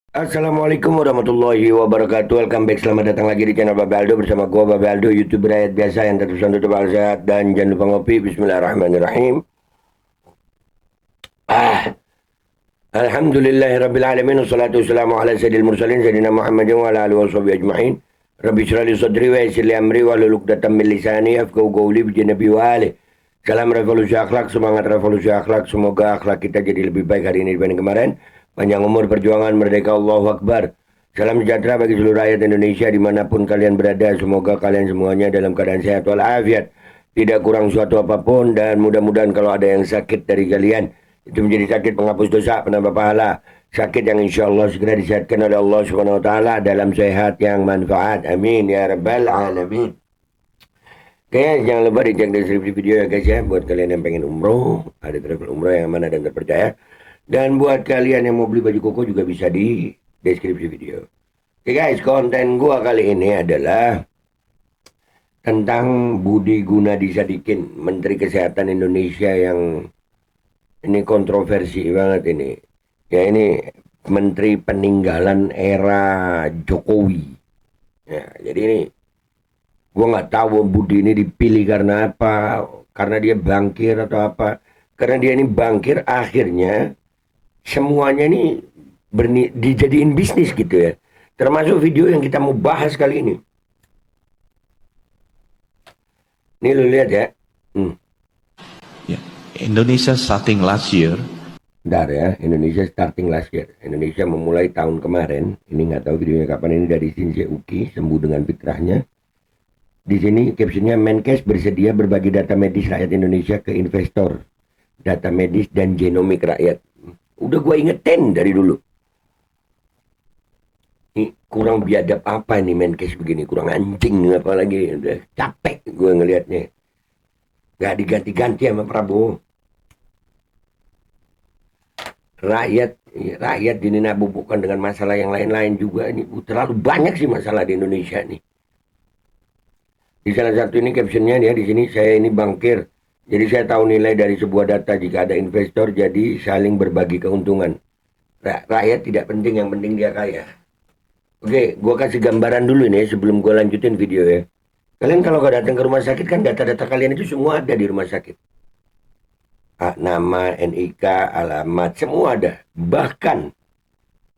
Assalamualaikum warahmatullahi wabarakatuh. Welcome back. Selamat datang lagi di channel Babe Aldo bersama gua Babe Aldo, YouTube rakyat biasa yang terus tetap sehat dan jangan lupa ngopi. Bismillahirrahmanirrahim. Ah, Alhamdulillahirabbil alamin wassalatu wassalamu ala sayyidil mursalin sayyidina Muhammadin wa ala alihi washabihi ajmain. Rabbi shrah li sadri wa yassir li amri wa hlul 'uqdatam min lisani yafqahu qawli bi nabi wa ali. Salam revolusi akhlak, semangat revolusi akhlak. Semoga akhlak kita jadi lebih baik hari ini dibanding kemarin. Panjang umur perjuangan merdeka, Allahu Akbar. Salam sejahtera bagi seluruh rakyat Indonesia dimanapun kalian berada. Semoga kalian semuanya dalam keadaan sehat walafiat. Tidak kurang suatu apapun dan mudah-mudahan kalau ada yang sakit dari kalian itu menjadi sakit penghapus dosa, penambah pahala. Sakit yang insya Allah segera disehatkan oleh Allah Subhanahu Wa Taala dalam sehat yang manfaat. Amin ya rabbal alamin. Oke, jangan lupa dicek deskripsi video ya guys ya. Buat kalian yang pengen umroh, ada travel umroh yang aman dan terpercaya. Dan buat kalian yang mau beli baju koko juga bisa di deskripsi video. Oke guys, konten gua kali ini adalah tentang Budi Gunadi Sadikin, Menteri Kesehatan Indonesia yang ini kontroversi banget ini. Ya ini Menteri peninggalan era Jokowi. Ya, jadi ini gua nggak tahu Budi ini dipilih karena apa, karena dia bangkir atau apa. Karena dia ini bangkir akhirnya semuanya ini dijadiin bisnis gitu ya. Termasuk video yang kita mau bahas kali ini. Ini lu lihat ya. Yeah. Indonesia starting last year. Bentar ya, Indonesia starting last year. Indonesia memulai tahun kemarin. Ini nggak tahu videonya kapan, ini dari Shinse Uki, sembuh dengan fitrahnya. Di sini captionnya, Menkes bersedia berbagi data medis rakyat Indonesia ke investor. Data medis dan genomik rakyat. Udah gue ingetin dari dulu. Ini kurang biadab apa nih Menkes begini. Kurang anjing apalagi. Udah capek gue ngelihatnya. Gak diganti-ganti sama Prabowo. Rakyat dinabubukkan dengan masalah yang lain-lain juga. Ini terlalu banyak sih masalah di Indonesia nih. Di salah satu ini captionnya ya, di sini saya ini bangkir. Jadi saya tahu nilai dari sebuah data jika ada investor, jadi saling berbagi keuntungan. Rakyat tidak penting, yang penting dia kaya. Oke, gue kasih gambaran dulu nih sebelum gue lanjutin video ya. Kalian kalau gak datang ke rumah sakit kan data-data kalian itu semua ada di rumah sakit. Nama, NIK, alamat, semua ada. Bahkan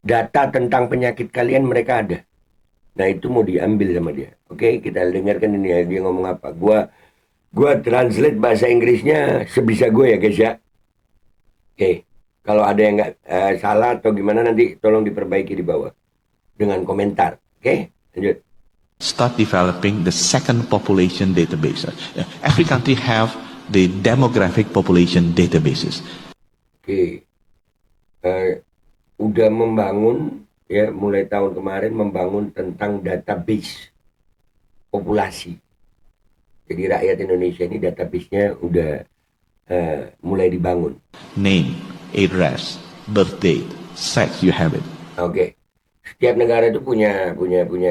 data tentang penyakit kalian mereka ada. Nah itu mau diambil sama dia. Oke, kita dengarkan ini ya, dia ngomong apa. Gua translate bahasa Inggrisnya sebisa gue ya guys ya. Oke, kalau ada yang nggak salah atau gimana nanti tolong diperbaiki di bawah dengan komentar. Oke, lanjut. Start developing the second population database. Every country have the demographic population databases. Oke, udah membangun ya, mulai tahun kemarin membangun tentang database populasi. Jadi rakyat Indonesia ini database-nya udah mulai dibangun. Name, address, birth date, sex, you have it. Oke. Setiap negara itu punya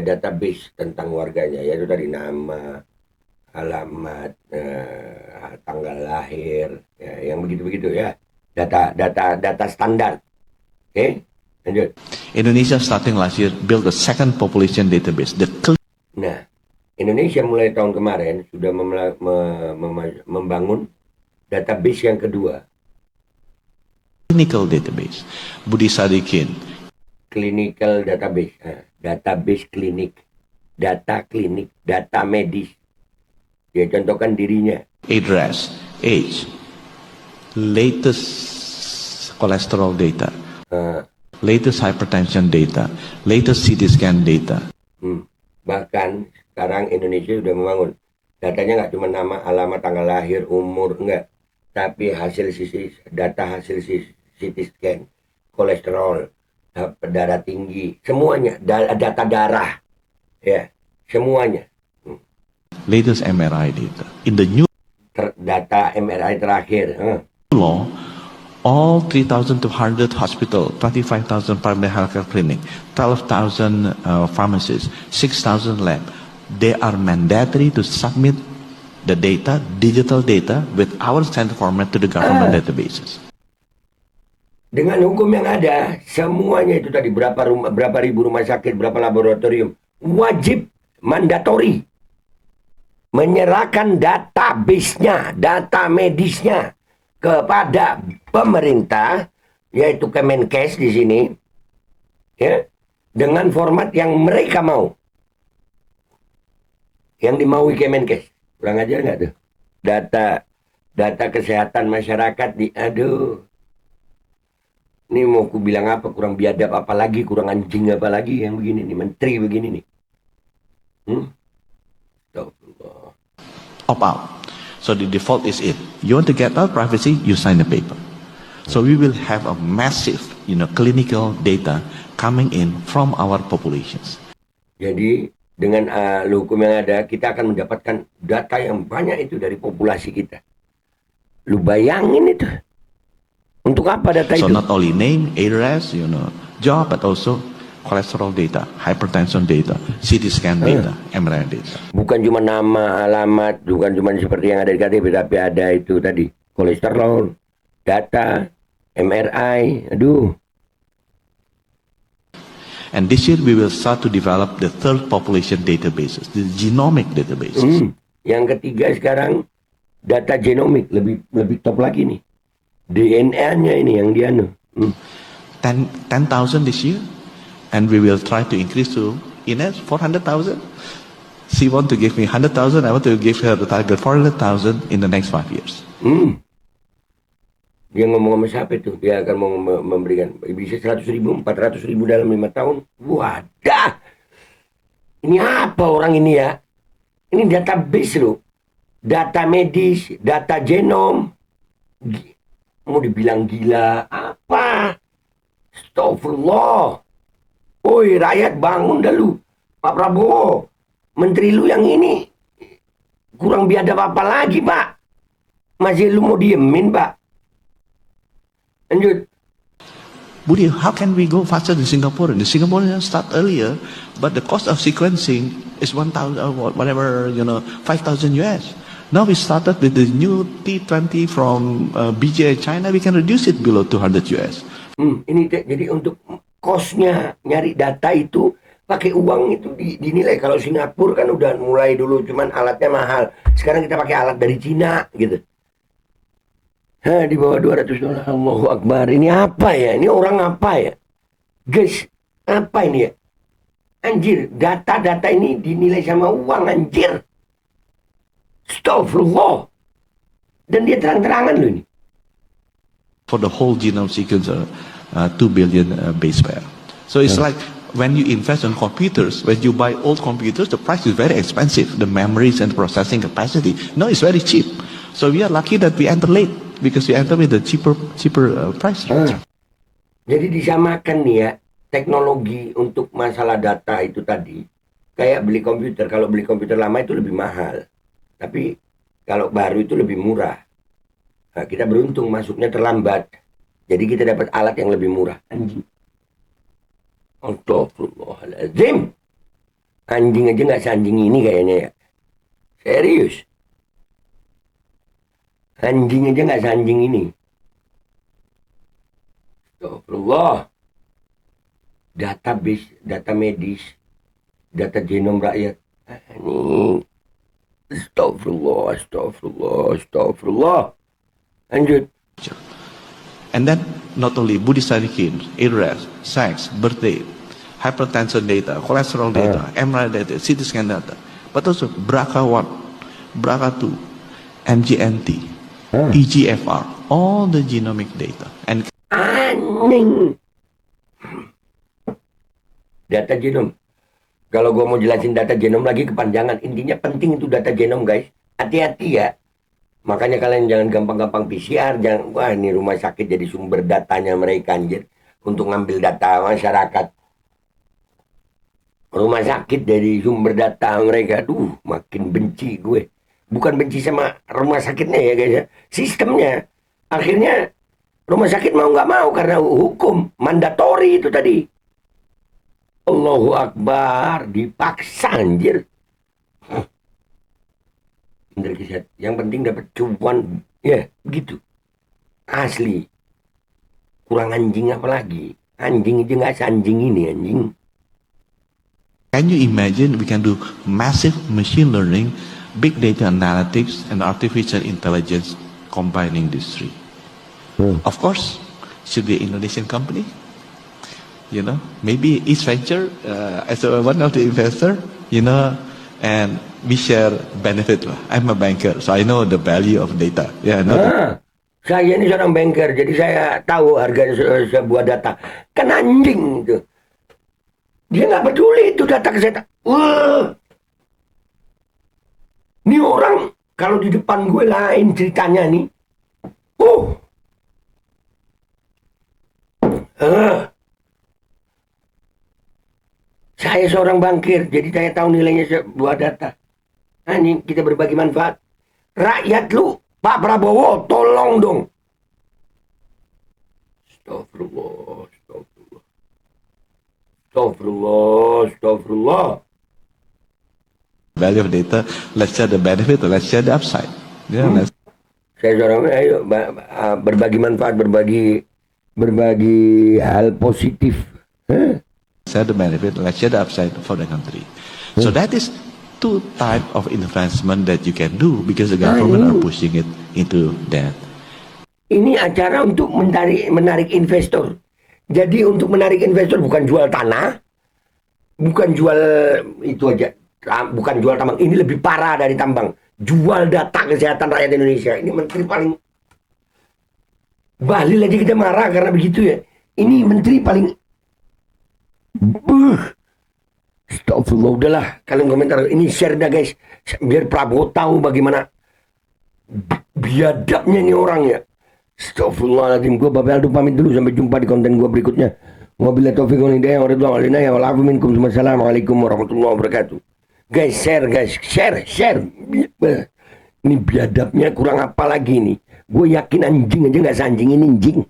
database tentang warganya, yaitu dari nama, alamat, tanggal lahir, ya, yang begitu-begitu ya. Data standar. Oke, lanjut. Indonesia starting last year built a second population database. Nah, Indonesia mulai tahun kemarin sudah membangun database yang kedua. Clinical database. Budi Sadikin. Clinical database. Database klinik. Data klinik. Data medis. Dia contohkan dirinya. Address, age, latest cholesterol data, latest hypertension data, latest CT scan data. Bahkan sekarang Indonesia sudah membangun datanya, nggak cuma nama, alamat, tanggal lahir, umur, enggak, tapi data hasil CT scan, kolesterol, darah tinggi, semuanya, data darah, ya, semuanya. Latest MRI data. In the new Data MRI terakhir. law, all 3,200 hospital, 25,000 primary healthcare clinic, 12,000 pharmacies, 6,000 lab, they are mandatory to submit the data, digital data, with our standard format to the government databases. Dengan hukum yang ada, semuanya itu tadi berapa ribu rumah sakit, berapa laboratorium wajib mandatori menyerahkan database-nya, data medisnya kepada pemerintah, yaitu Kemenkes di sini, ya, dengan format yang mereka mau, yang dimaui Kemenkes. Kurang ajar nggak tuh? Data kesehatan masyarakat aduh, ini mau ku bilang apa? Kurang biadab apa lagi? Kurang anjing apa lagi yang begini nih? Menteri begini nih. Astagfirullah. Opt out. So the default is it. You want to get out privacy, you sign the paper. So we will have a massive, clinical data coming in from our populations. Jadi dengan hukum yang ada, kita akan mendapatkan data yang banyak itu dari populasi kita. Lu bayangin itu. Untuk apa data So itu? not only name, address, job, but also cholesterol data, hypertension data, CT scan data, MRI data. Bukan cuma nama, alamat, bukan cuma seperti yang ada di KTP, tapi ada itu tadi. Kolesterol, data, MRI, aduh. And this year we will start to develop the third population databases, the genomic databases. Yang ketiga sekarang, data genomik, lebih top lagi nih. DNA-nya ini yang dia 10,000 this year, and we will try to increase to Ines 400,000. She want to give me 100,000. I want to give her the target 400,000 in the next 5 years. Dia ngomong sama siapa itu? Dia akan mau memberikan bisa 100.000, 400.000 dalam 5 tahun. Wadah, ini apa orang ini ya? Ini database loh, data medis, data genom. Mau dibilang gila apa? Astagfirullah. Woi rakyat, bangun dah lu. Pak Prabowo, menteri lu yang ini kurang biadab apa lagi, Pak? Masih lu mau diemin, Pak? Lanjut. Budi, how can we go faster than Singapore? The Singaporeans start earlier, but the cost of sequencing is 1,000 or whatever, 5,000 US. Now we started with the new T20 from BGI China. We can reduce it below 200 US. Ini jadi untuk kosnya nyari data itu pakai uang itu dinilai. Kalau Singapura kan udah mulai dulu, cuman alatnya mahal. Sekarang kita pakai alat dari Cina gitu. Di bawah $200. Allahu Akbar. Ini apa ya? Ini orang apa ya? Guys, apa ini ya? Anjir, data-data ini dinilai sama uang, anjir. Astagfirullah. Dan dia terang-terangan loh ini. For the whole genome sequencer, 2 billion base pair. So it's like when you invest in computers, when you buy old computers, the price is very expensive, the memories and processing capacity. No, it's very cheap. So we are lucky that we enter late because we enter with the cheaper price. Jadi disamakan nih ya, teknologi untuk masalah data itu tadi kayak beli komputer. Kalau beli komputer lama itu lebih mahal, tapi kalau baru itu lebih murah. Nah, kita beruntung masuknya terlambat, jadi kita dapat alat yang lebih murah. Anjing. Astagfirullahaladzim. Anjing aja nggak seanjing ini kayaknya ya. Serius. Anjing aja nggak seanjing ini. Astagfirullah. Database, data medis, data genom rakyat. Ini. Astagfirullah. Lanjut. And then not only Budi Sadikin, address, sex, birthday, hypertension data, cholesterol data, MRI data, CT scan data, but also BRCA1, BRCA2, MGMT, EGFR, all the genomic data. And Anjing. Data genom. Kalau gue mau jelasin data genom lagi kepanjangan. Intinya penting itu data genom, guys. Hati-hati ya. Makanya kalian jangan gampang-gampang PCR. Jangan, wah ini rumah sakit jadi sumber datanya mereka anjir. Untuk ngambil data masyarakat. Rumah sakit dari sumber data mereka. Duh, makin benci gue. Bukan benci sama rumah sakitnya ya guys ya. Sistemnya. Akhirnya rumah sakit mau nggak mau karena hukum. Mandatori itu tadi. Allahu Akbar. Dipaksa anjir. Yang penting dapat cuan. Ya begitu. Asli. Kurang anjing apa lagi? Anjing aja nggak seanjing ini anjing. Can you imagine we can do massive machine learning, big data analytics, and artificial intelligence combining these three? Of course, should be an Indonesian company. You know, maybe East Venture as one of the investor. You know, and we share benefit lah. I'm a banker, so I know the value of data. Yeah, Saya ini seorang banker, jadi saya tahu harga sebuah data. Kan anjing itu. Dia nggak peduli itu data kesehatan. Ini orang kalau di depan gue lain ceritanya nih. Saya seorang bankir, jadi saya tahu nilainya sebuah data. Nah, ini kita berbagi manfaat. Rakyat lu, Pak Prabowo, tolong dong. Astagfirullah. Value of data. Let's share the benefit. Let's share the upside. Yeah, Saya seorang, ayo berbagi manfaat, berbagi hal positif. share the benefit. Let's share the upside for the country. So that is two type of investment that you can do because the government are pushing it into that. Ini acara untuk menarik investor. Jadi untuk menarik investor bukan jual tanah, bukan jual itu aja, bukan jual tambang. Ini lebih parah dari tambang. Jual data kesehatan rakyat Indonesia. Ini menteri paling Bahlil aja kita marah karena begitu ya. Ini menteri paling Astagfirullah, udahlah kalian komentar. Ini share dah guys, biar Prabowo tahu bagaimana biadabnya ini orang ya. Astagfirullahaladzim, gue Bapak Aldo pamit dulu, sampai jumpa di konten gue berikutnya. Wabillahi taufiq wal hidayah, wassalamualaikum warahmatullahi wabarakatuh. Guys, share. Ini biadabnya kurang apa lagi nih? Gue yakin anjing aja nggak seanjing ini anjing.